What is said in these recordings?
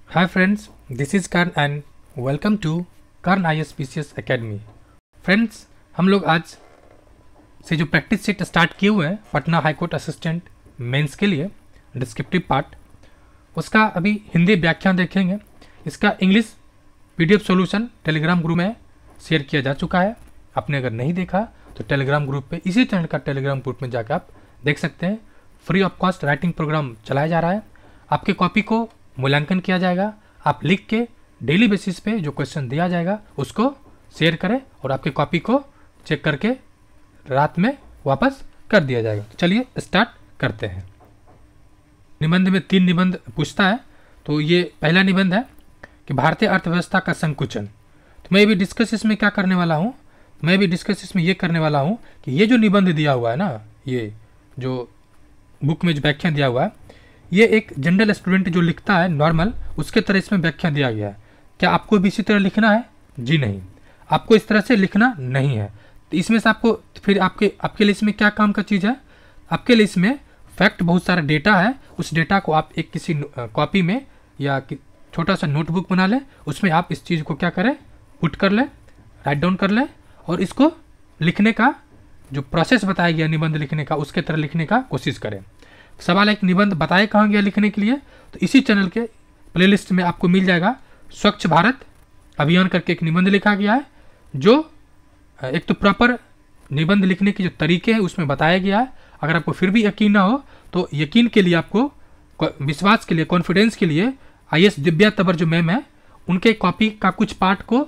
Hi friends, this is Karn and welcome to Karn ISPCS Academy। Friends, हम लोग आज से जो प्रैक्टिस सेट स्टार्ट किए हुए हैं Patna high court assistant mains के लिए डिस्क्रिप्टिव पार्ट, उसका अभी हिंदी व्याख्यान देखेंगे। इसका English PDF solution Telegram group में शेयर किया जा चुका है। आपने अगर नहीं देखा तो टेलीग्राम ग्रुप पे, इसी चैनल का टेलीग्राम ग्रुप में जाकर आप देख सकते हैं। Free of cost writing program चलाया जा रहा है। आपके कॉपी को मूल्यांकन किया जाएगा। आप लिख के डेली बेसिस पे जो क्वेश्चन दिया जाएगा उसको शेयर करें और आपके कॉपी को चेक करके रात में वापस कर दिया जाएगा। तो चलिए स्टार्ट करते हैं। निबंध में 3 निबंध पूछता है। तो ये पहला निबंध है कि भारतीय अर्थव्यवस्था का संकुचन। तो मैं भी डिस्कस इसमें क्या करने वाला हूँ, मैं भी डिस्कस इसमें ये करने वाला हूँ कि ये जो निबंध दिया हुआ है ना, ये जो बुक में जो व्याख्या दिया हुआ है, ये एक जनरल स्टूडेंट जो लिखता है नॉर्मल, उसके तरह इसमें व्याख्या दिया गया है। क्या आपको भी इसी तरह लिखना है? जी नहीं, आपको इस तरह से लिखना नहीं है। तो इसमें से आपको फिर आपके लिए इसमें क्या काम का चीज़ है, आपके लिए इसमें फैक्ट बहुत सारा डेटा है। उस डेटा को आप एक किसी कॉपी में या छोटा सा नोटबुक बना लें, उसमें आप इस चीज़ को क्या करें, पुट कर लें, राइट डाउन कर लें और इसको लिखने का जो प्रोसेस बताया गया निबंध लिखने का, उसके तरह लिखने का कोशिश करें। सवाल एक निबंध बताया कहाँ गया लिखने के लिए, तो इसी चैनल के प्लेलिस्ट में आपको मिल जाएगा। स्वच्छ भारत अभियान करके एक निबंध लिखा गया है, जो एक तो प्रॉपर निबंध लिखने के जो तरीके हैं उसमें बताया गया है। अगर आपको फिर भी यकीन ना हो तो यकीन के लिए, आपको विश्वास के लिए, कॉन्फिडेंस के लिए IAS दिव्या तबर जो मैम है, उनके कॉपी का कुछ पार्ट को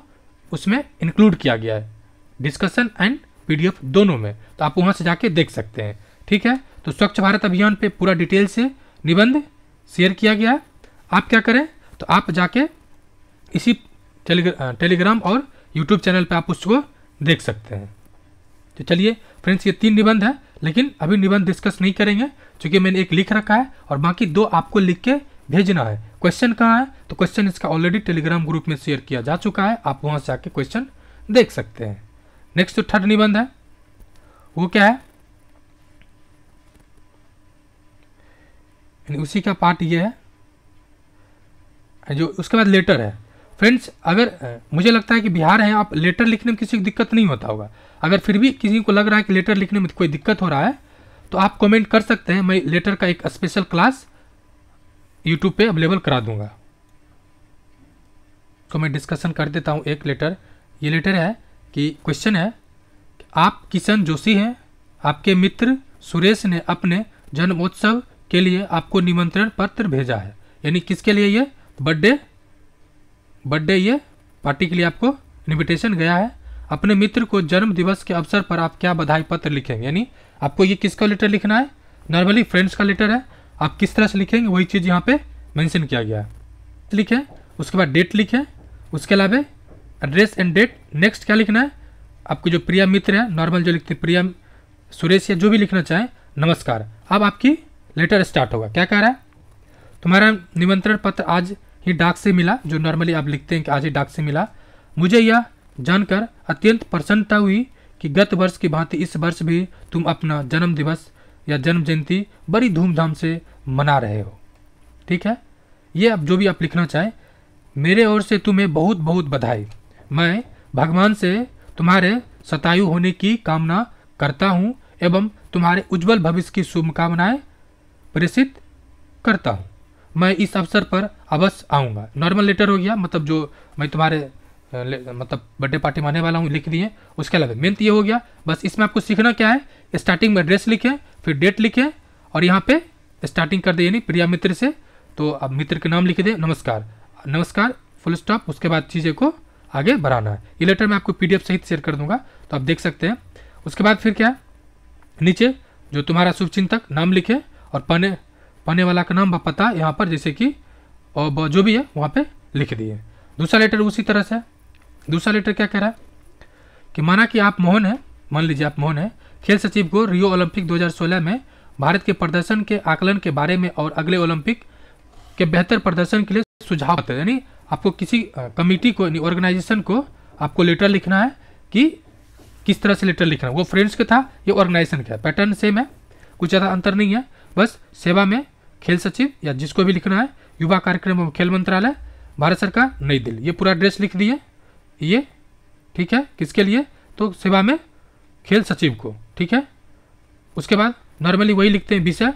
उसमें इंक्लूड किया गया है, डिस्कशन एंड PDF दोनों में। तो आप वहाँ से जाके देख सकते हैं। ठीक है, तो स्वच्छ भारत अभियान पे पूरा डिटेल से निबंध शेयर किया गया है। आप क्या करें, तो आप जाके इसी टेलीग्राम और यूट्यूब चैनल पे आप उसको देख सकते हैं। तो चलिए फ्रेंड्स, ये 3 निबंध है, लेकिन अभी निबंध डिस्कस नहीं करेंगे क्योंकि मैंने एक लिख रखा है और बाकी 2 आपको लिख के भेजना है। क्वेश्चन कहाँ है, तो क्वेश्चन इसका ऑलरेडी टेलीग्राम ग्रुप में शेयर किया जा चुका है, आप वहाँ से आके क्वेश्चन देख सकते हैं। नेक्स्ट जो 3rd निबंध है वो क्या है, उसी का पार्ट ये है जो उसके बाद लेटर है। फ्रेंड्स, अगर मुझे लगता है कि बिहार है, आप लेटर लिखने में किसी को दिक्कत नहीं होता होगा। अगर फिर भी किसी को लग रहा है कि लेटर लिखने में कोई दिक्कत हो रहा है तो आप कमेंट कर सकते हैं। मैं लेटर का एक स्पेशल क्लास यूट्यूब पे अवेलेबल करा दूंगा। तो मैं डिस्कशन कर देता हूँ एक लेटर। ये लेटर है कि क्वेश्चन है कि आप किशन जोशी हैं, आपके मित्र सुरेश ने अपने जन्मोत्सव के लिए आपको निमंत्रण पत्र भेजा है। यानी किसके लिए, ये बर्थडे ये पार्टी के लिए आपको इनविटेशन गया है। अपने मित्र को जन्म दिवस के अवसर पर आप क्या बधाई पत्र लिखेंगे। यानी आपको ये किसका लेटर लिखना है, नॉर्मली फ्रेंड्स का लेटर है। आप किस तरह से लिखेंगे वही चीज़ यहाँ पे मेंशन किया गया है। लिखें, उसके बाद डेट लिखें, उसके अलावा एड्रेस एंड डेट। नेक्स्ट क्या लिखना है, आपको जो प्रिया मित्र है, नॉर्मल जो लिखते हैं प्रिया सुरेश या जो भी लिखना चाहें, नमस्कार। अब आपकी लेटर स्टार्ट होगा। क्या कह रहा है, तुम्हारा निमंत्रण पत्र आज ही डाक से मिला, जो नॉर्मली आप लिखते हैं कि आज ही डाक से मिला। मुझे यह जानकर अत्यंत प्रसन्नता हुई कि गत वर्ष की भांति इस वर्ष भी तुम अपना जन्म दिवस या जन्म जयंती बड़ी धूमधाम से मना रहे हो। ठीक है, ये अब जो भी आप लिखना चाहें। मेरे ओर से तुम्हें बहुत बहुत बधाई। मैं भगवान से तुम्हारे शतायु होने की कामना करता हूँ एवं तुम्हारे उज्जवल भविष्य की शुभकामनाएं प्रेषित करता हूँ। मैं इस अवसर पर अवश्य आऊँगा। नॉर्मल लेटर हो गया, मतलब जो मैं तुम्हारे मतलब बर्थडे पार्टी माने वाला हूँ लिख दिए। उसके अलावा मेन तो ये हो गया। बस इसमें आपको सीखना क्या है, स्टार्टिंग में एड्रेस लिखें, फिर डेट लिखें और यहाँ पे स्टार्टिंग कर दे, यानी प्रिया मित्र से। तो अब मित्र के नाम लिख दें, नमस्कार फुल स्टॉप। उसके बाद चीज़ें को आगे बढ़ाना है। ये लेटर मैं आपको PDF सहित शेयर कर दूंगा, तो आप देख सकते हैं। उसके बाद फिर क्या, नीचे जो तुम्हारा शुभचिंतक नाम लिखे और पढ़ने वाला का नाम व पता यहाँ पर जैसे कि और जो भी है वहाँ पे लिख दिए। दूसरा लेटर उसी तरह से। दूसरा लेटर क्या कह रहा है कि माना कि आप मोहन हैं, मान लीजिए आप मोहन हैं, खेल सचिव को रियो ओलंपिक 2016 में भारत के प्रदर्शन के आकलन के बारे में और अगले ओलंपिक के बेहतर प्रदर्शन के लिए सुझाव देते हैं। यानी आपको किसी कमेटी को, ऑर्गेनाइजेशन को आपको लेटर लिखना है कि किस तरह से लेटर लिखना है। वो फ्रेंड्स का था, ये ऑर्गेनाइजेशन का है। पैटर्न सेम है, कुछ ज़्यादा अंतर नहीं है। बस सेवा में खेल सचिव या जिसको भी लिखना है, युवा कार्यक्रम एवं खेल मंत्रालय, भारत सरकार नई दिल्ली, ये पूरा एड्रेस लिख दिए ये, ठीक है। किसके लिए? तो सेवा में खेल सचिव को, ठीक है। उसके बाद नॉर्मली वही लिखते हैं विषय,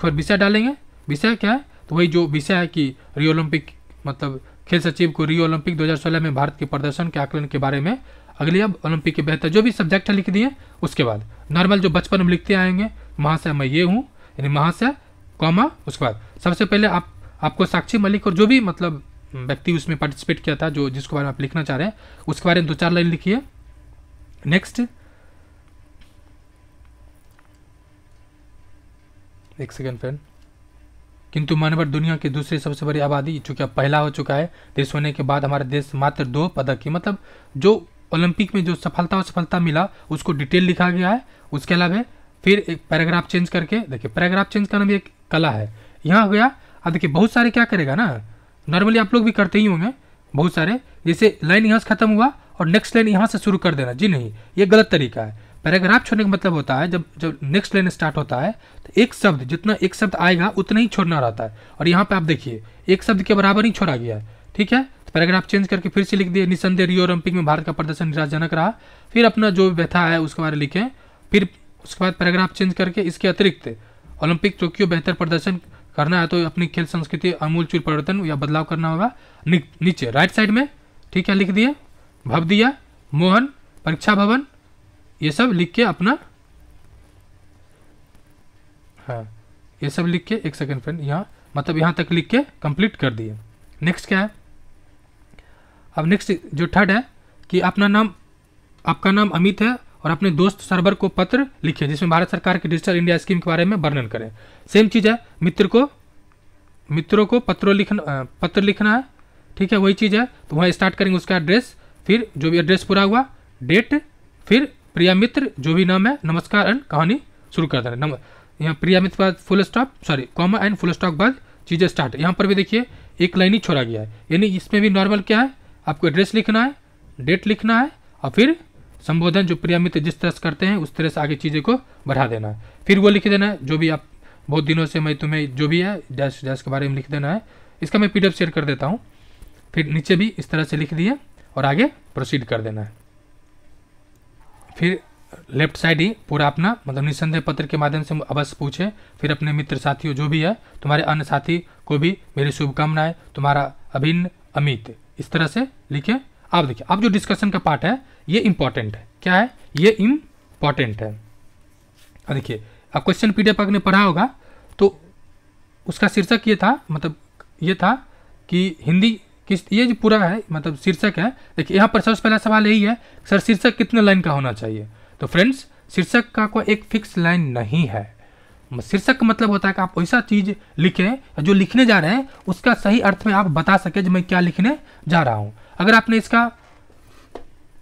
फिर विषय डालेंगे। विषय क्या है? तो वही जो विषय है कि रियो ओलंपिक मतलब खेल सचिव को रियो ओलंपिक 2016 में भारत के प्रदर्शन के आकलन के बारे में, अगली अब ओलंपिक के बेहतर जो भी सब्जेक्ट है लिख दिए। उसके बाद नॉर्मल जो बचपन में लिखते आएंगे, महाशय मैं ये हूँ, यानी महाशय कॉमा, उसके बाद सबसे पहले आपको साक्षी मलिक और जो भी मतलब व्यक्ति उसमें पार्टिसिपेट किया था, जो जिसके बारे में आप लिखना चाह रहे हैं, उसके बारे में 2-4 लाइन लिखिए। नेक्स्ट, एक सेकेंड फ्रेंड। किंतु मानव दुनिया की दूसरी सबसे बड़ी आबादी, चूंकि अब पहला हो चुका है देश होने के बाद, हमारे देश मात्र 2 पदक की, मतलब जो ओलंपिक में जो सफलता मिला उसको डिटेल लिखा गया है। उसके अलावा फिर एक पैराग्राफ चेंज करके, देखिए पैराग्राफ चेंज करना भी एक कला है। यहाँ हो गया। अब देखिए बहुत सारे क्या करेगा ना, नॉर्मली आप लोग भी करते ही होंगे बहुत सारे, जैसे लाइन यहाँ से खत्म हुआ और नेक्स्ट लाइन यहाँ से शुरू कर देना। जी नहीं, ये गलत तरीका है। पैराग्राफ छोड़ने का मतलब होता है जब नेक्स्ट लाइन स्टार्ट होता है तो एक शब्द, जितना एक शब्द आएगा उतना ही छोड़ना रहता है, और यहाँ पे आप देखिए एक शब्द के बराबर ही छोड़ा गया है, ठीक है। तो पैराग्राफ चेंज करके फिर से लिख दिए, निसंदेह रियो ओलंपिक में भारत का प्रदर्शन निराशाजनक रहा। फिर अपना जो व्यथा है उसके बारे में लिखें। फिर उसके बाद पैराग्राफ चेंज करके इसके अतिरिक्त ओलंपिक टोक्यो बेहतर प्रदर्शन करना है तो अपनी खेल संस्कृति आमूलचूल परिवर्तन या बदलाव करना होगा। नीचे राइट साइड में, ठीक है, लिख दिए भवदिया, मोहन, परीक्षा भवन, ये सब लिख के अपना, हाँ ये सब लिख के, एक सेकंड फ्रेंड, यहाँ मतलब यहाँ तक लिख के कंप्लीट कर दिए। नेक्स्ट क्या है? अब नेक्स्ट जो थर्ड है कि अपना नाम, आपका नाम अमित है और अपने दोस्त सरवर को पत्र लिखिए जिसमें भारत सरकार की डिजिटल इंडिया स्कीम के बारे में वर्णन करें। सेम चीज़ है, मित्रों को पत्र लिखना है, ठीक है, वही चीज़ है। तो वहाँ स्टार्ट करेंगे उसका एड्रेस, फिर जो भी एड्रेस पूरा हुआ, डेट, फिर प्रिया मित्र जो भी नाम है, नमस्कार एंड कहानी शुरू कर देना। यहाँ प्रिया मित्र बाद full stop, sorry comma and full stop बाद चीज़ें स्टार्ट। यहाँ पर भी देखिए एक लाइन ही छोड़ा गया है, यानी इसमें भी नॉर्मल क्या है, आपको एड्रेस लिखना है, डेट लिखना है और फिर संबोधन जो प्रिया मित्र जिस तरह से करते हैं उस तरह से आगे चीज़ें को बढ़ा देना है। फिर वो लिख देना है जो भी आप बहुत दिनों से मैं तुम्हें जो भी है डैश डैश के बारे में लिख देना है। इसका मैं PDF शेयर कर देता हूँ। फिर नीचे भी इस तरह से लिख दिए और आगे प्रोसीड कर देना है। फिर लेफ्ट साइड ही पूरा अपना मतलब निसंदेह पत्र के माध्यम से अवश्य पूछे। फिर अपने मित्र साथियों जो भी है, तुम्हारे अन्य साथी को भी मेरी शुभकामनाएं, तुम्हारा अभिन्न अमित, इस तरह से लिखे। आप देखिए अब जो डिस्कशन का पार्ट है ये इंपॉर्टेंट है। क्या है? ये इम्पॉर्टेंट है। अब देखिए अब क्वेश्चन PDF आपने पढ़ा होगा तो उसका शीर्षक ये था, मतलब ये था कि हिंदी किस, ये जो पूरा है मतलब शीर्षक है। देखिए यहाँ पर सबसे पहला सवाल यही है, सर शीर्षक कितने लाइन का होना चाहिए? तो फ्रेंड्स शीर्षक का कोई एक फिक्स लाइन नहीं है। शीर्षक का मतलब होता है कि आप वैसा चीज़ लिखें जो लिखने जा रहे हैं उसका सही अर्थ में आप बता सके जो मैं क्या लिखने जा रहा हूँ। अगर आपने इसका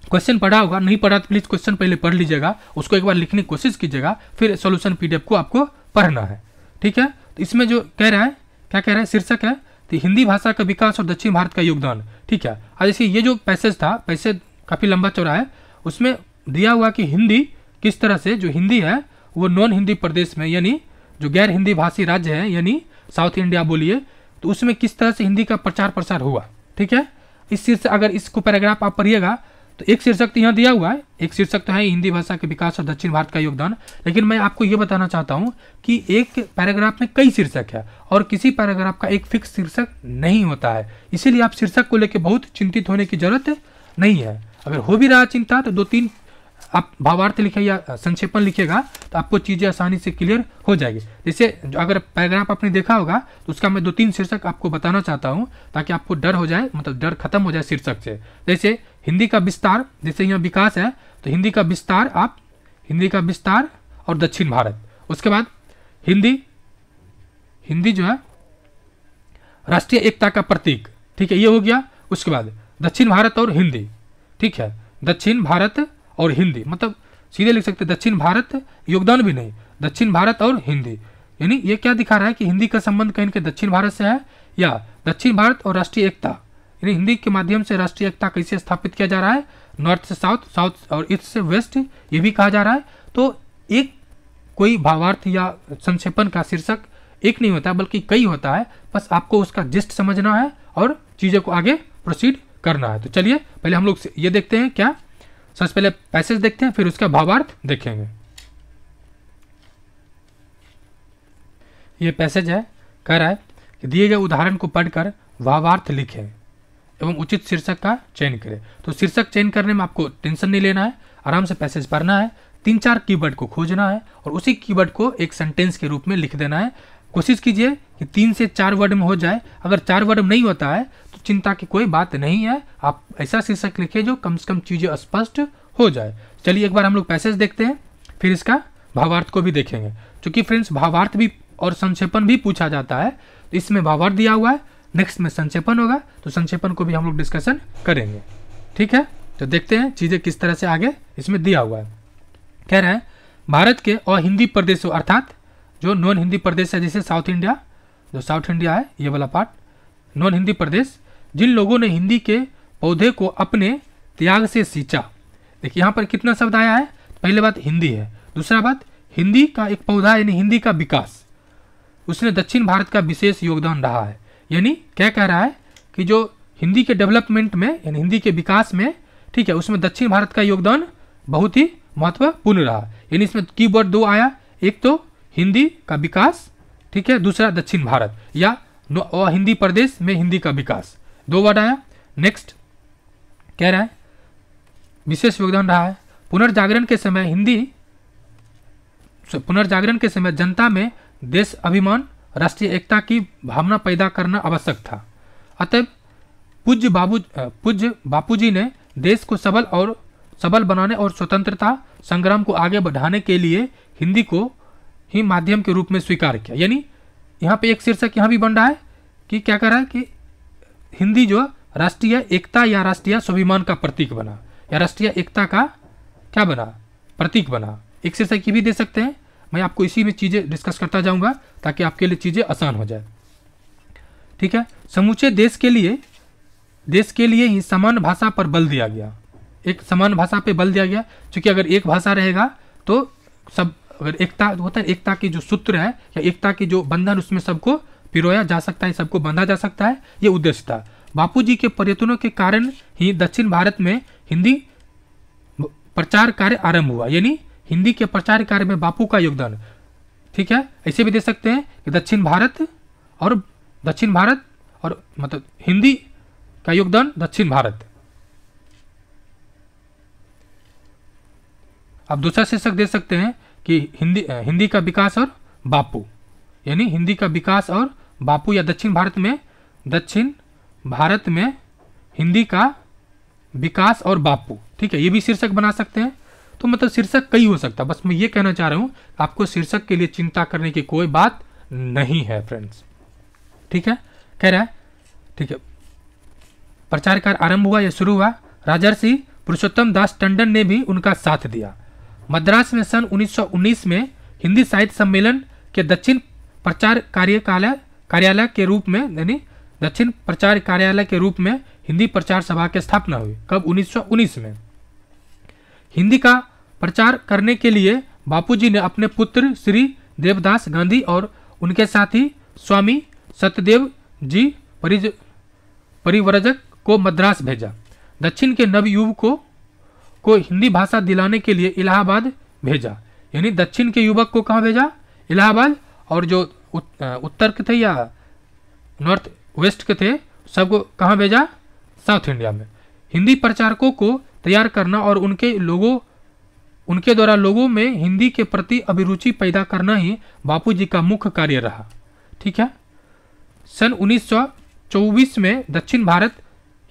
क्वेश्चन पढ़ा होगा, नहीं पढ़ा तो प्लीज़ क्वेश्चन पहले पढ़ लीजिएगा, उसको एक बार लिखने की कोशिश कीजिएगा, फिर सॉल्यूशन PDF को आपको पढ़ना है, ठीक है। तो इसमें जो कह रहा है, क्या कह रहा है, शीर्षक है तो हिंदी भाषा का विकास और दक्षिण भारत का योगदान, ठीक है। आज जैसे ये जो पैसेज था, पैसेज काफ़ी लंबा चौड़ा है, उसमें दिया हुआ कि हिंदी किस तरह से, जो हिंदी है वो नॉन हिंदी प्रदेश में यानी जो गैर हिंदी भाषी राज्य है यानी साउथ इंडिया बोलिए, तो उसमें किस तरह से हिंदी का प्रचार प्रसार हुआ, ठीक है। इस शीर्षक, अगर इसको पैराग्राफ आप पढ़िएगा तो एक शीर्षक तो यहाँ दिया हुआ है, एक शीर्षक तो है हिंदी भाषा के विकास और दक्षिण भारत का योगदान, लेकिन मैं आपको ये बताना चाहता हूँ कि एक पैराग्राफ में कई शीर्षक है और किसी पैराग्राफ का एक फिक्स शीर्षक नहीं होता है। इसीलिए आप शीर्षक को लेकर बहुत चिंतित होने की जरूरत नहीं है। अगर हो भी रहा चिंता तो 2-3 आप भावार्थ लिखे या संक्षेपण लिखेगा तो आपको चीज़ें आसानी से क्लियर हो जाएगी। जैसे अगर पैराग्राफ आपने देखा होगा तो उसका मैं 2-3 शीर्षक आपको बताना चाहता हूँ ताकि आपको डर हो जाए, मतलब डर खत्म हो जाए शीर्षक से। जैसे हिंदी का विस्तार, जैसे यहाँ विकास है तो हिंदी का विस्तार, आप हिंदी का विस्तार और दक्षिण भारत। उसके बाद हिंदी जो है राष्ट्रीय एकता का प्रतीक, ठीक है, ये हो गया। उसके बाद दक्षिण भारत और हिंदी, ठीक है, दक्षिण भारत और हिंदी, मतलब सीधे लिख सकते दक्षिण भारत, योगदान भी नहीं, दक्षिण भारत और हिंदी। यानी ये क्या दिखा रहा है कि हिंदी का संबंध कहीं के दक्षिण भारत से है या दक्षिण भारत और राष्ट्रीय एकता, यानी हिंदी के माध्यम से राष्ट्रीय एकता कैसे स्थापित किया जा रहा है, नॉर्थ से साउथ, साउथ और ईस्ट से वेस्ट, ये भी कहा जा रहा है। तो एक कोई भावार्थ या संक्षेपण का शीर्षक एक नहीं होता बल्कि कई होता है, बस आपको उसका जिस्ट समझना है और चीज़ों को आगे प्रोसीड करना है। तो चलिए पहले हम लोग ये देखते हैं, क्या सबसे पहले पैसेज देखते हैं, फिर उसका भावार्थ देखेंगे। ये पैसेज है, कह रहा है कि दिए गए उदाहरण को पढ़कर भावार्थ लिखें एवं उचित शीर्षक का चयन करें। तो शीर्षक चयन करने में आपको टेंशन नहीं लेना है, आराम से पैसेज पढ़ना है, 3-4 कीवर्ड को खोजना है और उसी कीवर्ड को एक सेंटेंस के रूप में लिख देना है। कोशिश कीजिए कि 3 से 4 वर्ड में हो जाए। अगर 4 वर्ड में नहीं होता है तो चिंता की कोई बात नहीं है, आप ऐसा शीर्षक लिखिए जो कम से कम चीज़ें स्पष्ट हो जाए। चलिए एक बार हम लोग पैसेज देखते हैं, फिर इसका भावार्थ को भी देखेंगे। क्योंकि फ्रेंड्स भावार्थ भी और संक्षेपण भी पूछा जाता है, तो इसमें भावार्थ दिया हुआ है, नेक्स्ट में संक्षेपण होगा, तो संक्षेपण को भी हम लोग डिस्कशन करेंगे। ठीक है, तो देखते हैं चीज़ें किस तरह से आगे इसमें दिया हुआ है। कह रहे हैं भारत के अहिंदी प्रदेशों अर्थात जो नॉन हिंदी प्रदेश है, जैसे साउथ इंडिया, जो साउथ इंडिया है ये वाला पार्ट, नॉन हिंदी प्रदेश, जिन लोगों ने हिंदी के पौधे को अपने त्याग से सींचा। देखिए यहाँ पर कितना शब्द आया है, पहले बात हिंदी है, दूसरा बात हिंदी का एक पौधा यानी हिंदी का विकास, उसने दक्षिण भारत का विशेष योगदान रहा है। यानी क्या कह रहा है कि जो हिंदी के डेवलपमेंट में यानी हिंदी के विकास में, ठीक है, उसमें दक्षिण भारत का योगदान बहुत ही महत्वपूर्ण रहा। यानी इसमें कीवर्ड 2 आया, एक तो हिंदी का विकास, ठीक है, दूसरा दक्षिण भारत या हिंदी प्रदेश में हिंदी का विकास, 2 वर्ड आया। नेक्स्ट कह रहा है विशेष योगदान रहा है। पुनर्जागरण के समय जनता में देश अभिमान, राष्ट्रीय एकता की भावना पैदा करना आवश्यक था। अतः पूज्य बापूजी ने देश को सबल बनाने और स्वतंत्रता संग्राम को आगे बढ़ाने के लिए हिंदी को ही माध्यम के रूप में स्वीकार किया। यानी यहाँ पे एक शीर्षक यहाँ भी बन रहा है कि क्या कर रहा है कि हिंदी जो राष्ट्रीय एकता या राष्ट्रीय स्वाभिमान का प्रतीक बना, या राष्ट्रीय एकता का क्या बना, प्रतीक बना। एक शीर्षक ये भी दे सकते हैं, मैं आपको इसी में चीज़ें डिस्कस करता जाऊंगा ताकि आपके लिए चीज़ें आसान हो जाए। ठीक है, समूचे देश के लिए ही समान भाषा पर बल दिया गया, एक समान भाषा पे बल दिया गया, क्योंकि अगर एक भाषा रहेगा तो सब, अगर एकता होता है, एकता की जो सूत्र है या एकता की जो बंधन, उसमें सबको पिरोया जा सकता है, सबको बांधा जा सकता है, ये उद्देश्य था। बापूजी के प्रयत्नों के कारण ही दक्षिण भारत में हिंदी प्रचार कार्य आरंभ हुआ। यानी हिंदी के प्रचार कार्य में बापू का योगदान, ठीक है, ऐसे भी दे सकते हैं कि दक्षिण भारत और मतलब हिंदी का योगदान दक्षिण भारत। अब दूसरा शीर्षक दे सकते हैं कि हिंदी का विकास और बापू, यानी हिंदी का विकास और बापू, या दक्षिण भारत में हिंदी का विकास और बापू। ठीक है, ये भी शीर्षक बना सकते हैं। तो मतलब शीर्षक कई हो सकता है, बस मैं ये कहना चाह रहा हूँ आपको शीर्षक के लिए चिंता करने की कोई बात नहीं है फ्रेंड्स। ठीक है, कह रहा है, ठीक है, प्रचार कार्य आरंभ हुआ या शुरू हुआ। राजर्षि पुरुषोत्तम दास टंडन ने भी उनका साथ दिया। मद्रास में सन 1919 में हिंदी साहित्य सम्मेलन के दक्षिण प्रचार कार्यालय के रूप में, यानी दक्षिण प्रचार कार्यालय के रूप में हिंदी प्रचार सभा की स्थापना हुई। कब? 1919 में। हिंदी का प्रचार करने के लिए बापूजी ने अपने पुत्र श्री देवदास गांधी और उनके साथी स्वामी सत्यदेव जी परिव्रजक को मद्रास भेजा। दक्षिण के नवयुवकों को हिंदी भाषा दिलाने के लिए इलाहाबाद भेजा। यानी दक्षिण के युवक को कहाँ भेजा? इलाहाबाद। और जो उत्तर के थे या नॉर्थ वेस्ट के थे, सबको कहाँ भेजा? साउथ इंडिया में। हिंदी प्रचारकों को तैयार करना और उनके द्वारा लोगों में हिंदी के प्रति अभिरुचि पैदा करना ही बापूजी का मुख्य कार्य रहा। ठीक है, सन 1924 में दक्षिण भारत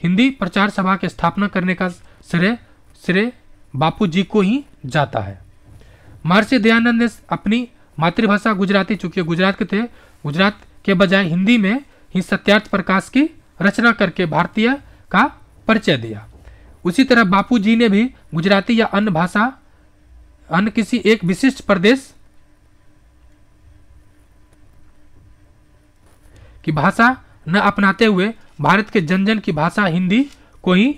हिंदी प्रचार सभा की स्थापना करने का श्रेय बापूजी को ही जाता है। महर्षि दयानंद ने अपनी मातृभाषा गुजराती, चूंकि गुजरात के थे, गुजरात के बजाय हिंदी में ही सत्यार्थ प्रकाश की रचना करके भारतीय का परिचय दिया। उसी तरह बापूजी ने भी गुजराती या अन्य किसी एक विशिष्ट प्रदेश की भाषा न अपनाते हुए भारत के जन जन की भाषा हिंदी को ही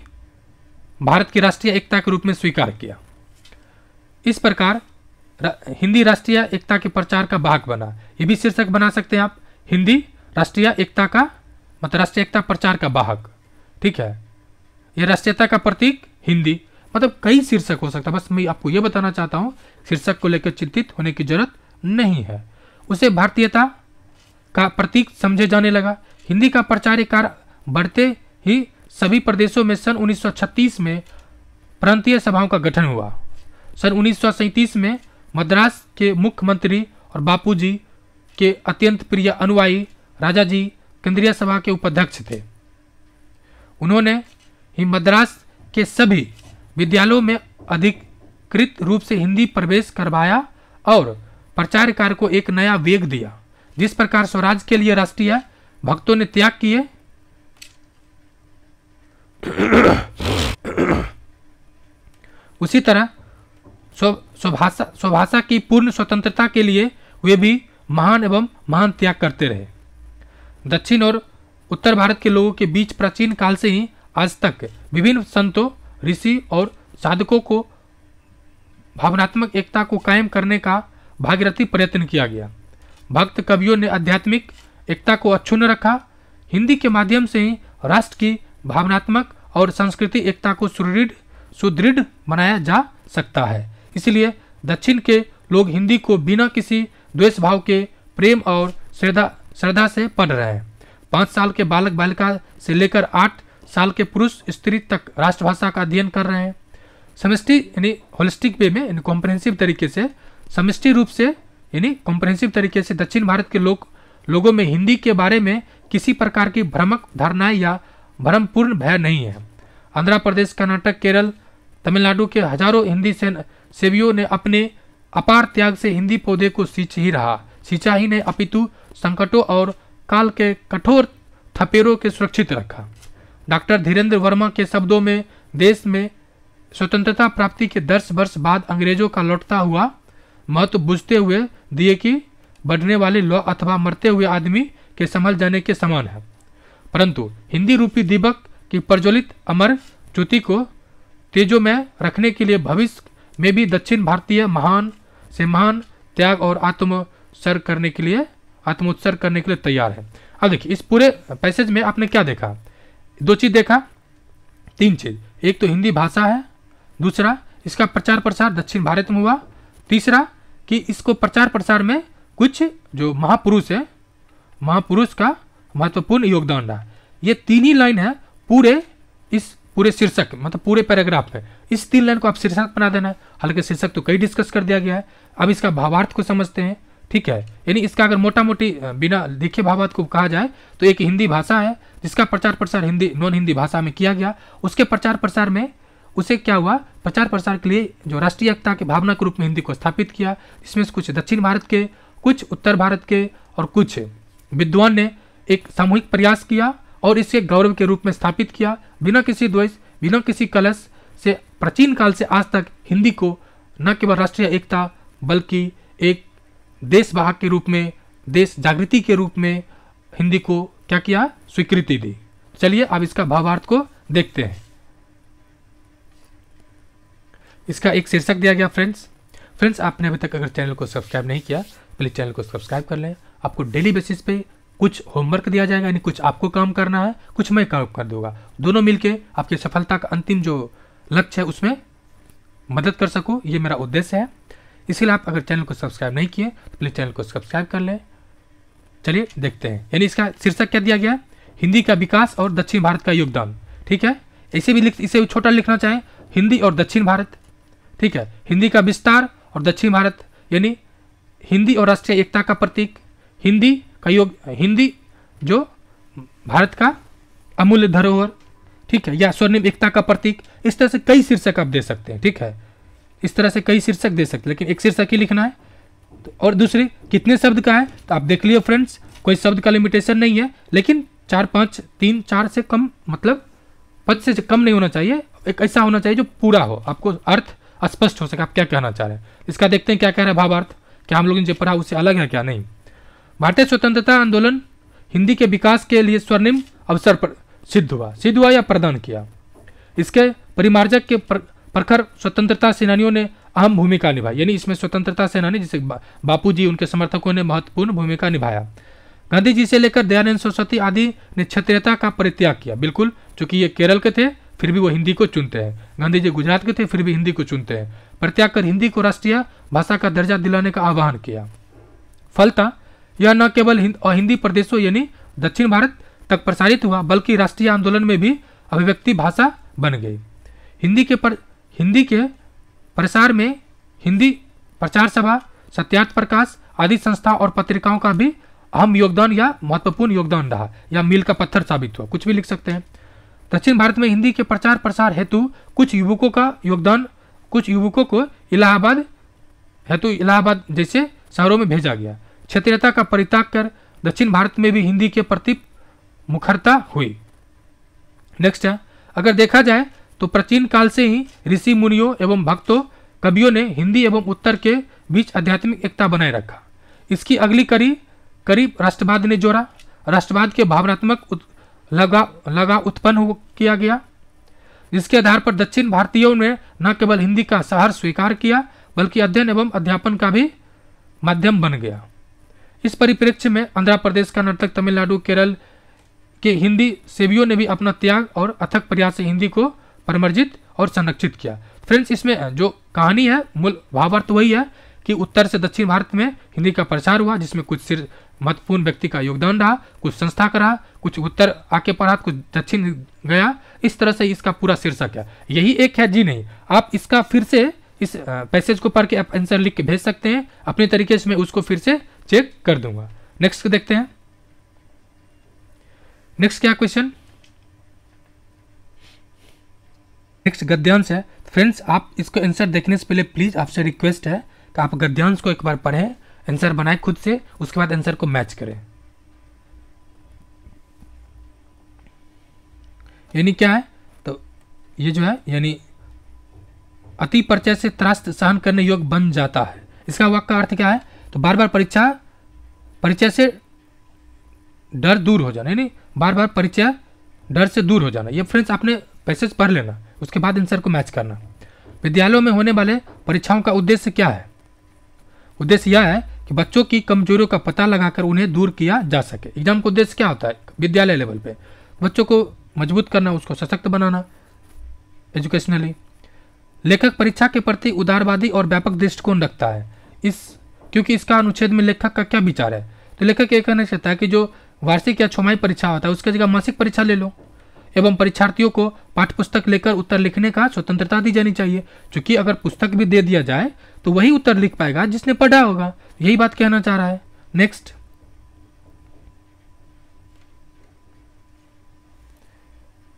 भारत की राष्ट्रीय एकता के रूप में स्वीकार किया। इस प्रकार हिंदी राष्ट्रीय एकता के प्रचार का भाग बना। ये भी शीर्षक बना सकते हैं आप, हिंदी राष्ट्रीय एकता का मतलब राष्ट्रीय एकता प्रचार का वाहक, ठीक है, यह राष्ट्रीयता का प्रतीक हिंदी, मतलब कई शीर्षक हो सकता है। बस मैं आपको यह बताना चाहता हूँ, शीर्षक को लेकर चिंतित होने की जरूरत नहीं है। उसे भारतीयता का प्रतीक समझे जाने लगा। हिंदी का प्रचार कार्य बढ़ते ही सभी प्रदेशों में सन 1936 में प्रांतीय सभाओं का गठन हुआ। सन 1937 में मद्रास के मुख्यमंत्री और बापूजी के अत्यंत प्रिय अनुयायी राजा जी केंद्रीय सभा के उपाध्यक्ष थे। उन्होंने ही मद्रास के सभी विद्यालयों में अधिकृत रूप से हिंदी प्रवेश करवाया और प्रचार कार्य को एक नया वेग दिया। जिस प्रकार स्वराज के लिए राष्ट्रीय भक्तों ने त्याग किए, उसी तरह स्वभाषा की पूर्ण स्वतंत्रता के लिए वे भी महान एवं महान त्याग करते रहे। दक्षिण और उत्तर भारत के लोगों के बीच प्राचीन काल से ही आज तक विभिन्न संतों, ऋषि और साधकों को भावनात्मक एकता को कायम करने का भागीरथी प्रयत्न किया गया। भक्त कवियों ने आध्यात्मिक एकता को अक्षुण्ण रखा। हिंदी के माध्यम से ही राष्ट्र की भावनात्मक और सांस्कृतिक एकता को सुदृढ़ बनाया जा सकता है। इसलिए दक्षिण के लोग हिंदी को बिना किसी द्वेष भाव के प्रेम और श्रद्धा से पढ़ रहे हैं। 5 साल के बालक बालिका से लेकर 8 साल के पुरुष स्त्री तक राष्ट्रभाषा का अध्ययन कर रहे हैं। समष्टि यानी होलिस्टिक वे में, कॉम्प्रहेंसिव तरीके से, समष्टि रूप से यानी कॉम्प्रहेंसिव तरीके से दक्षिण भारत के लोगों में हिंदी के बारे में किसी प्रकार की भ्रामक धारणाएं या भ्रमपूर्ण भय नहीं है। आंध्र प्रदेश, कर्नाटक, केरल, तमिलनाडु के हजारों हिंदी सेवियों ने अपने अपार त्याग से हिंदी पौधे को सींचा ही नहीं अपितु संकटों और काल के कठोर थपेरों के सुरक्षित रखा। डॉक्टर धीरेन्द्र वर्मा के शब्दों में, देश में स्वतंत्रता प्राप्ति के 10 वर्ष बाद अंग्रेजों का लौटता हुआ महत्व बुझते हुए दिए कि बढ़ने वाले लौ अथवा मरते हुए आदमी के संभल जाने के समान है। परंतु हिंदी रूपी दीपक की प्रज्वलित अमर ज्योति को तेजों में रखने के लिए भविष्य में भी दक्षिण भारतीय महान से महान त्याग और आत्मोत्सर्ग करने के लिए तैयार है। अब देखिए, इस पूरे पैसेज में आपने क्या देखा? 2 चीज देखा, 3 चीज। एक तो हिंदी भाषा है, दूसरा इसका प्रचार प्रसार दक्षिण भारत में हुआ, तीसरा कि इसको प्रचार प्रसार में कुछ जो महापुरुष है, महापुरुष का महत्वपूर्ण योगदान रहा। ये 3 ही लाइन है पूरे शीर्षक, मतलब पूरे पैराग्राफ है। इस 3 लाइन को आप शीर्षक बना देना है। हालांकि शीर्षक तो कई डिस्कस कर दिया गया है। अब इसका भावार्थ को समझते हैं, ठीक है। यानी इसका अगर मोटा मोटी बिना लिखे भावार्थ को कहा जाए तो एक हिंदी भाषा है जिसका प्रचार प्रसार नॉन हिंदी भाषा में किया गया। उसके प्रचार प्रसार में उसे क्या हुआ, प्रचार प्रसार के लिए जो राष्ट्रीय एकता के भावना के रूप में हिंदी को स्थापित किया। इसमें कुछ दक्षिण भारत के, कुछ उत्तर भारत के और कुछ विद्वान ने एक सामूहिक प्रयास किया और इसे गौरव के रूप में स्थापित किया, बिना किसी द्वेष, बिना किसी कलश से। प्राचीन काल से आज तक हिंदी को न केवल राष्ट्रीय एकता बल्कि एक देशवाहक के रूप में, देश जागृति के रूप में हिंदी को क्या किया, स्वीकृति दी। चलिए अब इसका भावार्थ को देखते हैं। इसका एक शीर्षक दिया गया फ्रेंड्स आपने अभी तक अगर चैनल को सब्सक्राइब नहीं किया प्लीज चैनल को सब्सक्राइब कर लें। आपको डेली बेसिस पे कुछ होमवर्क दिया जाएगा, यानी कुछ आपको काम करना है, कुछ मैं काम कर दूंगा। दोनों मिलके आपकी सफलता का अंतिम जो लक्ष्य है उसमें मदद कर सकूं, ये मेरा उद्देश्य है। इसलिए आप अगर चैनल को सब्सक्राइब नहीं किए तो प्लीज चैनल को सब्सक्राइब कर लें। चलिए देखते हैं। यानी इसका शीर्षक क्या दिया गया, हिंदी का विकास और दक्षिण भारत का योगदान, ठीक है। इसे छोटा लिखना चाहें, हिंदी और दक्षिण भारत, ठीक है। हिंदी का विस्तार और दक्षिण भारत, यानी हिंदी और राष्ट्रीय एकता का प्रतीक, हिंदी का हिंदी जो भारत का अमूल्य धरोहर, ठीक है, या स्वर्णिम एकता का प्रतीक। इस तरह से कई शीर्षक आप दे सकते हैं, ठीक है। इस तरह से कई शीर्षक दे सकते हैं, लेकिन एक शीर्षक ही लिखना है। और दूसरी कितने शब्द का है तो आप देख लियो फ्रेंड्स, कोई शब्द का लिमिटेशन नहीं है, लेकिन 4, 5, 3, 4 से कम, मतलब 5 से कम नहीं होना चाहिए। एक ऐसा होना चाहिए जो पूरा हो, आपको अर्थ स्पष्ट हो सके आप क्या कहना चाह रहे हैं। इसका देखते हैं क्या कह रहा है भावार्थ, क्या हम लोगों ने जो पढ़ा उससे अलग है क्या नहीं। भारतीय स्वतंत्रता आंदोलन हिंदी के विकास के लिए स्वर्णिम अवसर पर सिद्ध हुआ या प्रदान किया। इसके परिमार्जक के प्रखर स्वतंत्रता सेनानियों ने अहम भूमिका निभाई, यानी इसमें स्वतंत्रता सेनानी जैसे बापूजी, उनके समर्थकों ने महत्वपूर्ण भूमिका निभाया। गांधी जी से लेकर दयानंद सरस्वती आदि ने क्षत्रियता का परित्याग किया। बिल्कुल, चूंकि ये केरल के थे फिर भी वो हिंदी को चुनते हैं। गांधी जी गुजरात के थे फिर भी हिंदी को चुनते हैं। परित्याग कर हिंदी को राष्ट्रीय भाषा का दर्जा दिलाने का आह्वान किया। फलतः यह न केवल हिंदी प्रदेशों यानी दक्षिण भारत तक प्रसारित हुआ, बल्कि राष्ट्रीय आंदोलन में भी अभिव्यक्ति भाषा बन गई। हिंदी के प्रसार में हिंदी प्रचार सभा, सत्यार्थ प्रकाश आदि संस्था और पत्रिकाओं का भी अहम योगदान या महत्वपूर्ण योगदान रहा, या मील का पत्थर साबित हुआ, कुछ भी लिख सकते हैं। दक्षिण भारत में हिंदी के प्रचार प्रसार हेतु कुछ युवकों को इलाहाबाद जैसे शहरों में भेजा गया। क्षेत्रीयता का परित्याग कर दक्षिण भारत में भी हिंदी के प्रति मुखरता हुई। नेक्स्ट है, अगर देखा जाए तो प्राचीन काल से ही ऋषि मुनियों एवं भक्तों कवियों ने हिंदी एवं उत्तर के बीच आध्यात्मिक एकता बनाए रखा। इसकी अगली करीब राष्ट्रवाद ने जोड़ा। राष्ट्रवाद के भावनात्मक लगा उत्पन्न किया गया, जिसके आधार पर दक्षिण भारतीयों ने न केवल हिंदी का सहर्ष स्वीकार किया, बल्कि अध्ययन एवं अध्यापन का भी माध्यम बन गया। इस परिप्रेक्ष्य में आंध्र प्रदेश, कर्नाटक, तमिलनाडु, केरल के हिंदी सेवियों ने भी अपना त्याग और अथक प्रयास से हिंदी को परिमार्जित और संरक्षित किया। फ्रेंड्स, इसमें जो कहानी है मूल भावार्थ वही है कि उत्तर से दक्षिण भारत में हिंदी का प्रचार हुआ, जिसमें कुछ महत्वपूर्ण व्यक्ति का योगदान रहा, कुछ संस्था का रहा, कुछ उत्तर आके पढ़ा, कुछ दक्षिण गया। इस तरह से इसका पूरा शीर्षक है। यही एक है जी नहीं, आप इसका फिर से इस पैसेज को पढ़ के आप आंसर लिख के भेज सकते हैं अपने तरीके से। मैं उसको फिर से चेक कर दूंगा। नेक्स्ट देखते हैं। नेक्स्ट क्या क्वेश्चन, नेक्स्ट गद्यांश है। फ्रेंड्स, आप इसको आंसर देखने से पहले प्लीज आपसे रिक्वेस्ट है कि आप गद्यांश को एक बार पढ़ें, आंसर बनाएं खुद से, उसके बाद आंसर को मैच करें। यानी क्या है, तो ये जो है यानी अति परिचय से त्रास सहन करने योग्य बन जाता है। इसका वाक्य का अर्थ क्या है, तो बार बार परिचय से डर दूर हो जाना, यानी बार बार परिचय डर से दूर हो जाना। ये फ्रेंड्स आपने पैसेज पढ़ लेना, उसके बाद आंसर को मैच करना। विद्यालयों में होने वाले परीक्षाओं का उद्देश्य क्या है? उद्देश्य यह है कि बच्चों की कमजोरियों का पता लगाकर उन्हें दूर किया जा सके। एग्जाम का उद्देश्य क्या होता है विद्यालय लेवल पे? बच्चों को मजबूत करना, उसको सशक्त बनाना एजुकेशनली। लेखक परीक्षा के प्रति उदारवादी और व्यापक दृष्टिकोण रखता है, क्योंकि इसका अनुच्छेद में लेखक का क्या विचार है? तो लेखक ये कहना चाहता है कि जो वार्षिक या छमाही परीक्षा होता है उसके जगह मासिक परीक्षा ले लो, एवं परीक्षार्थियों को पाठ्यपुस्तक लेकर उत्तर लिखने का स्वतंत्रता दी जानी चाहिए। क्योंकि अगर पुस्तक भी दे दिया जाए तो वही उत्तर लिख पाएगा जिसने पढ़ा होगा, यही बात कहना चाह रहा है। नेक्स्ट,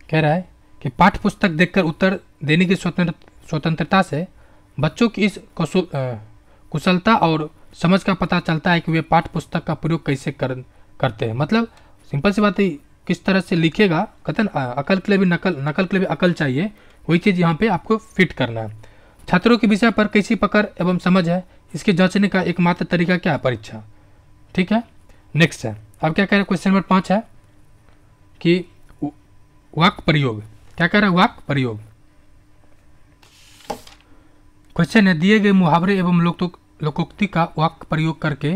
कह रहा है कि पाठ्यपुस्तक देखकर उत्तर देने की स्वतंत्रता से बच्चों की इस कुशलता और समझ का पता चलता है कि वे पाठ्यपुस्तक का प्रयोग कैसे करते हैं। मतलब सिंपल सी बात है, किस तरह से लिखेगा, कहते हैं अकल के लिए भी नकल के लिए भी अकल चाहिए, वही चीज़ यहाँ पे आपको फिट करना है। छात्रों के विषय पर कैसी पकड़ एवं समझ है, इसके जांचने का एकमात्र तरीका क्या है? परीक्षा। ठीक है, नेक्स्ट है। अब क्या कह रहे हैं, क्वेश्चन नंबर 5 है कि वाक्य प्रयोग। क्या कह रहा है? वाक्य प्रयोग। क्वेश्चन है, दिए गए मुहावरे एवं लोकोक्ति का वाक्य प्रयोग करके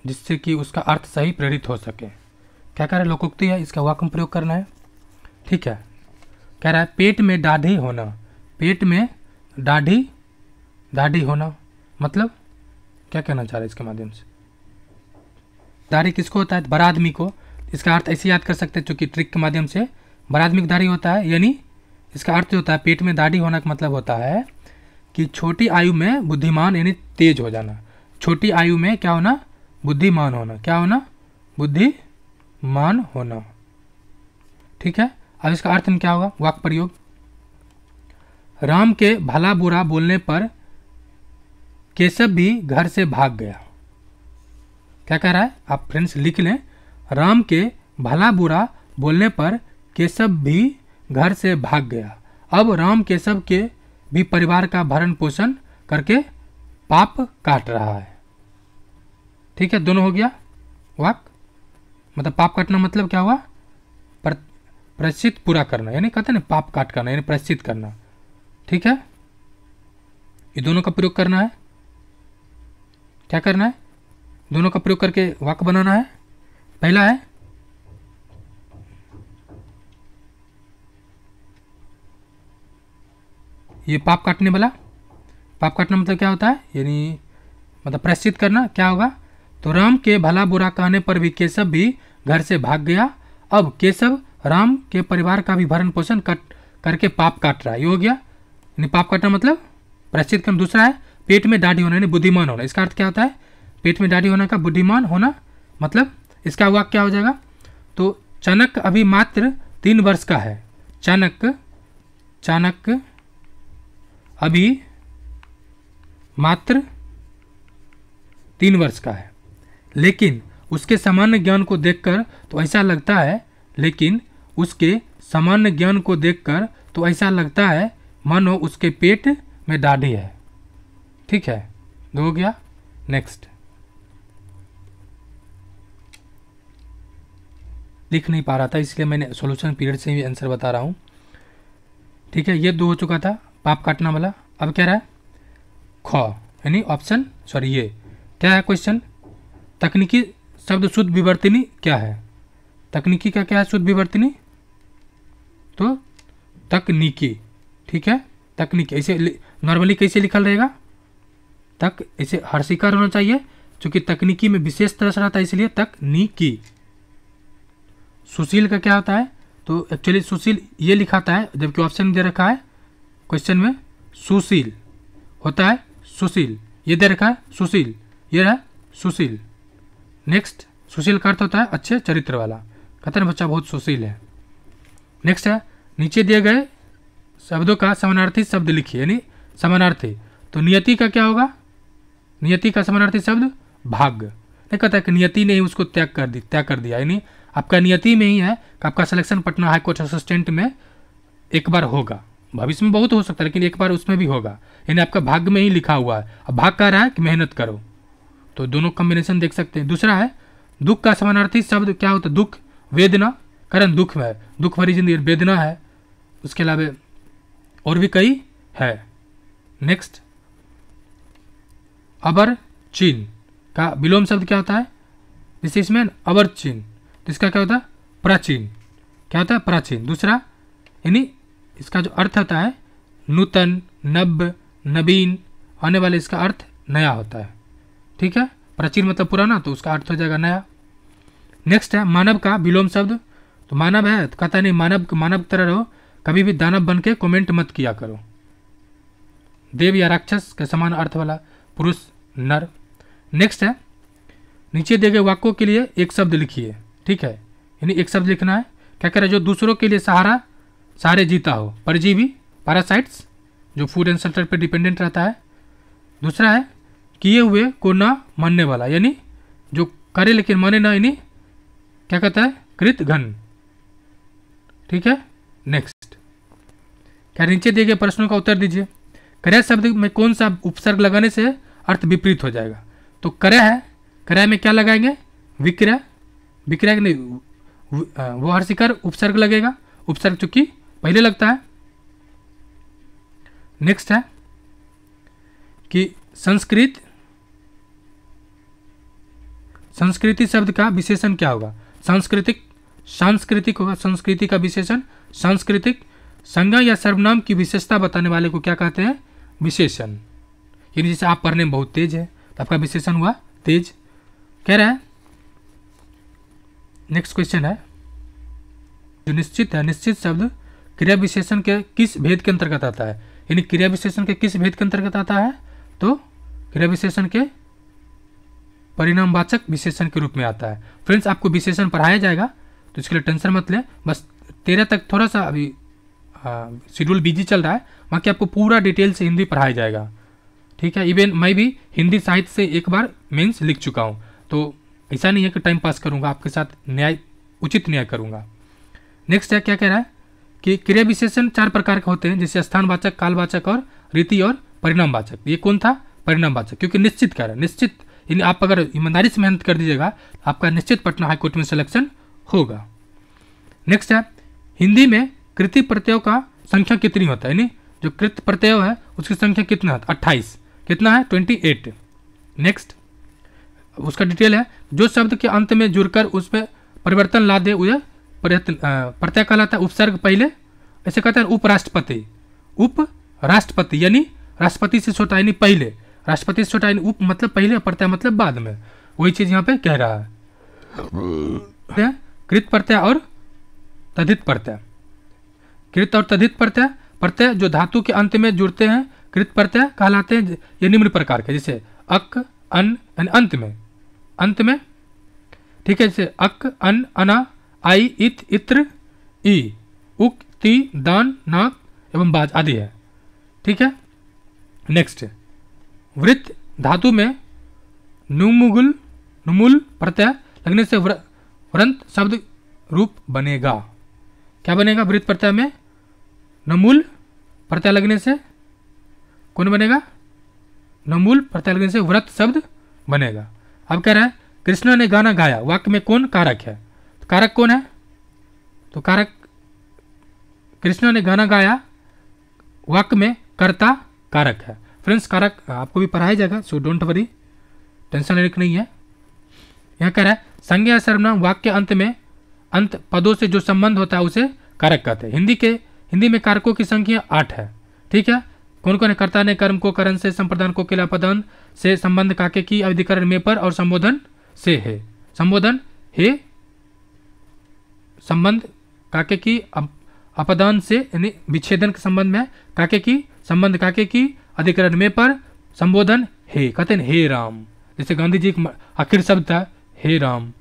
जिससे कि उसका अर्थ सही प्रेरित हो सके। क्या कह रहा है? लोकोक्ति है, इसका वाक्य में प्रयोग करना है। ठीक है, कह रहा है पेट में दाढ़ी होना। पेट में दाढ़ी होना मतलब क्या कहना चाह रहा है इसके माध्यम से? दाढ़ी किसको होता है? बड़ा आदमी को। इसका अर्थ ऐसे याद कर सकते हैं, चूंकि ट्रिक के माध्यम से बड़ा आदमी की दाढ़ी होता है, यानी इसका अर्थ होता है पेट में दाढ़ी होना का मतलब होता है कि छोटी आयु में बुद्धिमान यानी तेज हो जाना। छोटी आयु में क्या होना? बुद्धिमान होना। क्या होना? बुद्धिमान होना। ठीक है, अब इसका अर्थ में क्या होगा? वाक्य प्रयोग। राम के भला बुरा बोलने पर केशव भी घर से भाग गया। क्या कह रहा है? आप फ्रेंड्स लिख लें, राम के भला बुरा बोलने पर केशव भी घर से भाग गया। अब राम केशव के भी परिवार का भरण पोषण करके पाप काट रहा है। ठीक है, दोनों हो गया वाक्य। मतलब पाप काटना मतलब क्या हुआ? प्रायश्चित पूरा करना, यानी कहते हैं ना पाप काट करना यानी प्रायश्चित करना। ठीक है, ये दोनों का प्रयोग करना है। क्या करना है? दोनों का प्रयोग करके वाक्य बनाना है। पहला है ये पाप काटने वाला। पाप काटना मतलब क्या होता है, यानी मतलब प्रायश्चित करना। क्या होगा, तो राम के भला बुरा कहने पर भी केशव भी घर से भाग गया। अब केशव राम के परिवार का भी भरण पोषण करके पाप काट रहा है। ये हो गया, यानी पाप काटना मतलब प्रायश्चित करना। दूसरा है पेट में दाढ़ी होना, यानी बुद्धिमान होना। इसका अर्थ क्या होता है, पेट में दाढ़ी होने का बुद्धिमान होना मतलब इसका वाक्य क्या हो जाएगा, तो चाणक्य अभी मात्र 3 वर्ष का है। चाणक्य अभी मात्र 3 वर्ष का है, लेकिन उसके सामान्य ज्ञान को देखकर तो ऐसा लगता है, लेकिन उसके सामान्य ज्ञान को देखकर तो ऐसा लगता है मानो उसके पेट में दाढ़ी है। ठीक है, 2 हो गया। नेक्स्ट, लिख नहीं पा रहा था इसलिए मैंने सॉल्यूशन पीरियड से ही आंसर बता रहा हूँ। ठीक है, ये 2 हो चुका था पाप काटना वाला। अब क्या रहा है, ख यानी ऑप्शन सॉरी ये क्या है क्वेश्चन, तकनीकी शब्द शुद्ध विवर्तनी क्या है। तकनीकी का क्या है शुद्ध विवर्तनी, तो तकनीकी। ठीक है, तकनीकी ऐसे नॉर्मली कैसे लिखल रहेगा, तक ऐसे हर्षिकार होना चाहिए, क्योंकि तकनीकी में विशेष तरह से रहता है इसलिए तकनीकी। सुशील का क्या होता है, तो एक्चुअली सुशील ये लिखाता है, जबकि ऑप्शन दे रखा है क्वेश्चन में सुशील होता है, सुशील ये दे रखा है, सुशील ये रहा सुशील। नेक्स्ट, सुशील का अर्थ होता है अच्छे चरित्र वाला, कहते हैं बच्चा बहुत सुशील है। नेक्स्ट है नीचे दिए गए शब्दों का समानार्थी शब्द लिखिए, यानी समानार्थी। तो नियति का क्या होगा, नियति का समानार्थी शब्द भाग्य। नहीं कहता है कि नियति ने ही उसको त्याग कर दिया, यानी आपका नियति में ही है कि आपका selection Patna high court assistant में एक बार होगा, भविष्य में बहुत हो सकता है लेकिन एक बार उसमें भी होगा, यानी आपका भाग्य में ही लिखा हुआ है। अब भाग कह रहा है कि मेहनत करो, तो दोनों कॉम्बिनेशन देख सकते हैं। दूसरा है दुख का समानार्थी शब्द क्या होता है, दुख वेदना, कारण दुख है, दुख भरी जिंदगी वेदना है, उसके अलावा और भी कई है। नेक्स्ट, अबर चीन का विलोम शब्द क्या होता है, विशेष में अबर चीन, तो इसका क्या होता है प्राचीन। क्या होता है प्राचीन। दूसरा यानी इसका जो अर्थ होता है नूतन, नव, नवीन, आने वाले, इसका अर्थ नया होता है। ठीक है, प्राचीन मतलब पुराना, तो उसका अर्थ हो जाएगा नया। नेक्स्ट है मानव का विलोम शब्द, तो मानव है तो कहता नहीं मानव तरह रहो, कभी भी दानव बन के कमेंट मत किया करो। देव या राक्षस के समान अर्थ वाला, पुरुष, नर। नेक्स्ट है नीचे दिए गए वाक्यों के लिए एक शब्द लिखिए। ठीक है, यानी एक शब्द लिखना है। क्या कह रहा है, जो दूसरों के लिए सहारे जीता हो, परजीवी, पैरासाइट्स, जो फूड एंड शेल्टर पर डिपेंडेंट रहता है। दूसरा है किए हुए को ना मानने वाला, यानी जो करे लेकिन माने ना, यानी क्या कहता है कृतघ्न। ठीक है, नेक्स्ट, क्या नीचे दिए गए प्रश्नों का उत्तर दीजिए। क्रय शब्द में कौन सा उपसर्ग लगाने से अर्थ विपरीत हो जाएगा, तो क्रय है, क्रय में क्या लगाएंगे विक्रय, विक्रय नहीं वो हर्षिकर उपसर्ग लगेगा, उपसर्ग चूंकि पहले लगता है। नेक्स्ट है कि संस्कृति शब्द का विशेषण क्या होगा, सांस्कृतिक होगा, संस्कृति का विशेषण सांस्कृतिक। संज्ञा या सर्वनाम की विशेषता बताने वाले को क्या कहते हैं विशेषण। यानी जैसे आप पढ़ने में बहुत तेज है तो आपका विशेषण हुआ तेज। कह रहा है नेक्स्ट क्वेश्चन है जो निश्चित है, निश्चित शब्द क्रिया विशेषण के किस भेद के अंतर्गत आता है, यानी क्रिया विशेषण के किस भेद के अंतर्गत आता है, तो क्रिया विशेषण के परिणामवाचक विशेषण के रूप में आता है। फ्रेंड्स आपको विशेषण पढ़ाया जाएगा तो इसके लिए टेंशन मत लें, बस 13 तक थोड़ा सा अभी शेड्यूल बिजी चल रहा है, बाकी आपको पूरा डिटेल से हिंदी पढ़ाया जाएगा। ठीक है, इवन मैं भी हिंदी साहित्य से एक बार मेंस लिख चुका हूँ, तो ऐसा नहीं है कि टाइम पास करूँगा, आपके साथ उचित न्याय करूँगा। नेक्स्ट है क्या कह रहा है कि क्रिया विशेषण 4 प्रकार के होते हैं, जैसे स्थानवाचक, कालवाचक और रीति और परिणामवाचक। ये कौन था परिणामवाचक, क्योंकि निश्चित कह रहा है, निश्चित यानी आप अगर ईमानदारी से मेहनत कर दीजिएगा आपका निश्चित पटना हाईकोर्ट में सिलेक्शन होगा। नेक्स्ट है हिंदी में कृति प्रत्ययों का संख्या कितनी होता है, यानी जो कृत प्रत्यय है उसकी संख्या कितना है 28, कितना है 28। नेक्स्ट उसका डिटेल है। जो शब्द के अंत में जुड़कर उसमें परिवर्तन ला दे वह प्रत्यय कहलाता है। उपसर्ग पहले, ऐसे कहते हैं उपराष्ट्रपति, उपराष्ट्रपति यानी राष्ट्रपति से छोटा यानी पहले, राष्ट्रपति से छोटा यानी उप मतलब पहले, प्रत्यय मतलब बाद में, वही चीज यहाँ पे कह रहा है। कृत प्रत्यय और तद्धित प्रत्यय, कृत और तद्धित प्रत्यय, प्रत्यय जो धातु के अंत में जुड़ते हैं कृत प्रत्यय कहलाते हैं। ये निम्न प्रकार के, जैसे अक अन अंत में, ठीक है, जैसे अक अन अना आई इत इत्र ई उक ती दान नाक एवं बाज आदि है, ठीक है। नेक्स्ट, वृत्त धातु में नुमुल प्रत्यय लगने से वृंत शब्द रूप बनेगा। क्या बनेगा? वृत्त प्रत्यय में नमूल प्रत्यय लगने से कौन बनेगा? नमूल प्रत्यय लगने से व्रत शब्द बनेगा। अब कह रहा है कृष्णा ने गाना गाया, वाक्य में कौन कारक है? तो कारक कौन है? तो कारक कृष्णा ने गाना गाया, वाक्य में कर्ता कारक है। फ्रेंड्स कारक आपको भी पढ़ाया जाएगा, सो डोंट वरी, टेंशन लेने की नहीं है। यहाँ कह रहा है संज्ञा या सर्वनाम वाक्य अंत में अंत पदों से जो संबंध होता है उसे कारक कहते हैं। हिंदी में कारकों की संख्या 8 है, ठीक है। कौन कौन है? कर्ता ने कर्म को करण से, संप्रदान को किला पदान से, संबंध काके की, अवधिकरण में पर और संबोधन से है। संबोधन है, संबंध काके की, अपदान से यानी विच्छेदन के संबंध में, काके की संबंध काके की, अधिकरण में पर, संबोधन हे, कहते हैं हे राम, जैसे गांधी जी का आखिर शब्द था हे राम,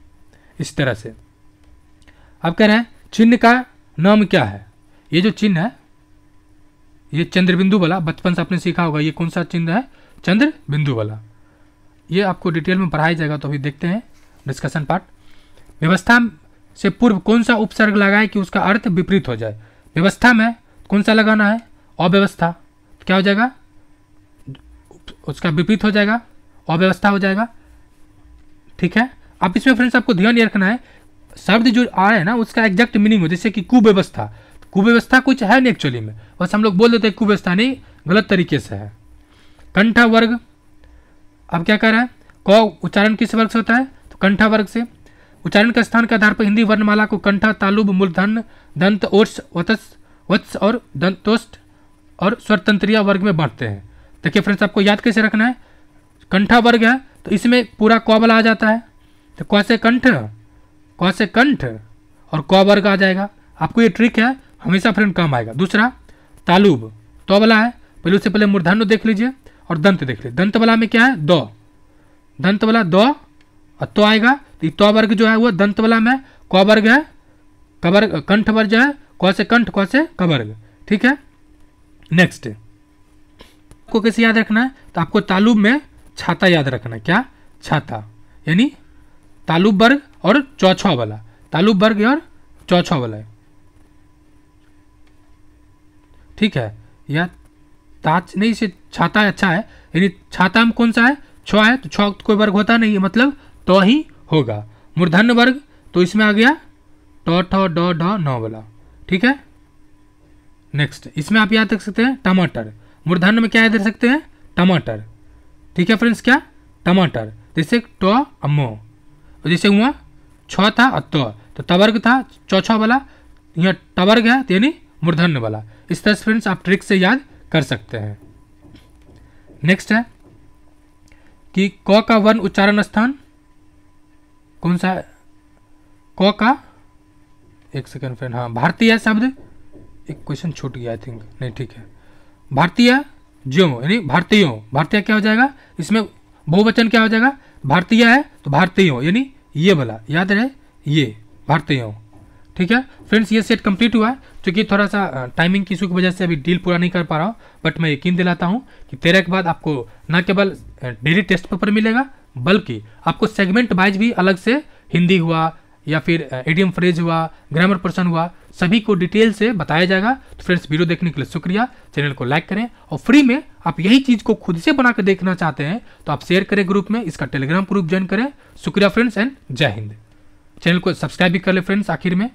इस तरह से। अब कह रहे हैं चिन्ह का नाम क्या है? ये जो चिन्ह है ये चंद्र बिंदु वाला, बचपन से आपने सीखा होगा, ये कौन सा चिन्ह है? चंद्र बिंदु वाला। ये आपको डिटेल में पढ़ाया जाएगा, तो अभी देखते हैं डिस्कशन पार्ट। व्यवस्था से पूर्व कौन सा उपसर्ग लगाए कि उसका अर्थ विपरीत हो जाए? व्यवस्था में कौन सा लगाना है? अव्यवस्था, तो क्या हो जाएगा? उसका विपरीत हो जाएगा, अव्यवस्था हो जाएगा, ठीक है। अब इसमें फ्रेंड्स आपको ध्यान ये रखना है शब्द जो आ रहा है ना उसका एग्जैक्ट मीनिंग हो, जैसे कि कुव्यवस्था, कुव्यवस्था कुछ है नहीं एक्चुअली में, बस हम लोग बोल देते हैं कुव्यवस्था, नहीं, गलत तरीके से है। कंठा वर्ग, अब क्या कह रहा है? क उच्चारण किस वर्ग से होता है? तो कंठा वर्ग से। उच्चारण के स्थान के आधार पर हिंदी वर्णमाला को कंठा, तालुब, मूर्धन्य, दंत, ओष्ठ, वत्स और दंतोष्ठ और स्वरतंत्रिया वर्ग में बांटते हैं। देखिए फ्रेंड्स आपको याद कैसे रखना है, कंठा वर्ग है तो इसमें पूरा क वाला आ जाता है, तो क से कंठ, क से कंठ और क वर्ग आ जाएगा। आपको ये ट्रिक है, हमेशा फ्रेंड काम आएगा। दूसरा तालुब, तो वाला है, पहले उससे पहले मूर्धन्य देख लीजिए और दंत देख लीजिए। दंत वाला में क्या है? दो, दंत वाला दो और तो आएगा, तो तो वर्ग जो है वो दंत वाला में क वर्ग है, कवर्ग कंठ वर्ग जो है क से कंठ, क से कवर्ग, ठीक है। नेक्स्ट आपको कैसे याद रखना है? तो आपको तालुब में छाता याद रखना है। क्या? छाता, यानी तालुब वर्ग और चौछा वाला, तालुब वर्ग और चौछा वाला है, ठीक है। या ताच नहीं से छाता अच्छा है, यानी छाता में कौन सा है? छ है, तो छ कोई वर्ग होता नहीं है, मतलब तो ही होगा। मूर्धन्य वर्ग तो इसमें आ गया ट ठ ड ढ न वाला, ठीक है। नेक्स्ट इसमें आप याद रख सकते हैं टमाटर, मूर्धन्य में क्या याद रख सकते हैं? टमाटर, ठीक है फ्रेंड्स। क्या? टमाटर, जैसे ट अमो, जैसे हुआ छ था तो तवर्ग था चौछा वाला, यहाँ टवर्ग है यानी मूर्धन्य वाला। इस तरह से फ्रेंड्स आप ट्रिक से याद कर सकते हैं। नेक्स्ट है कि क का वर्ण उच्चारण स्थान कौन सा है? क का, एक सेकंड फ्रेंड, हाँ भारतीय शब्द, एक क्वेश्चन छूट गया आई थिंक, नहीं ठीक है। भारतीय ज्यो यानी भारतीयों, भारतीय क्या हो जाएगा? इसमें बहुवचन क्या हो जाएगा? भारतीय है तो भारतीयों, यानी ये वाला याद रहे, ये भारतीयों, ठीक है फ्रेंड्स। ये सेट कंप्लीट हुआ है, क्योंकि थोड़ा सा टाइमिंग की इशू की वजह से अभी डील पूरा नहीं कर पा रहा हूँ, बट मैं यकीन दिलाता हूँ कि 13 के बाद आपको न केवल डेली टेस्ट पेपर मिलेगा, बल्कि आपको सेगमेंट वाइज भी अलग से हिंदी हुआ या फिर इडियम फ्रेज हुआ, ग्रामर पर्सन हुआ, सभी को डिटेल से बताया जाएगा। तो फ्रेंड्स वीडियो देखने के लिए शुक्रिया, चैनल को लाइक करें और फ्री में आप यही चीज़ को खुद से बना कर देखना चाहते हैं तो आप शेयर करें ग्रुप में, इसका टेलीग्राम ग्रुप ज्वाइन करें। शुक्रिया फ्रेंड्स एंड जय हिंद। चैनल को सब्सक्राइब भी कर ले फ्रेंड्स आखिर में।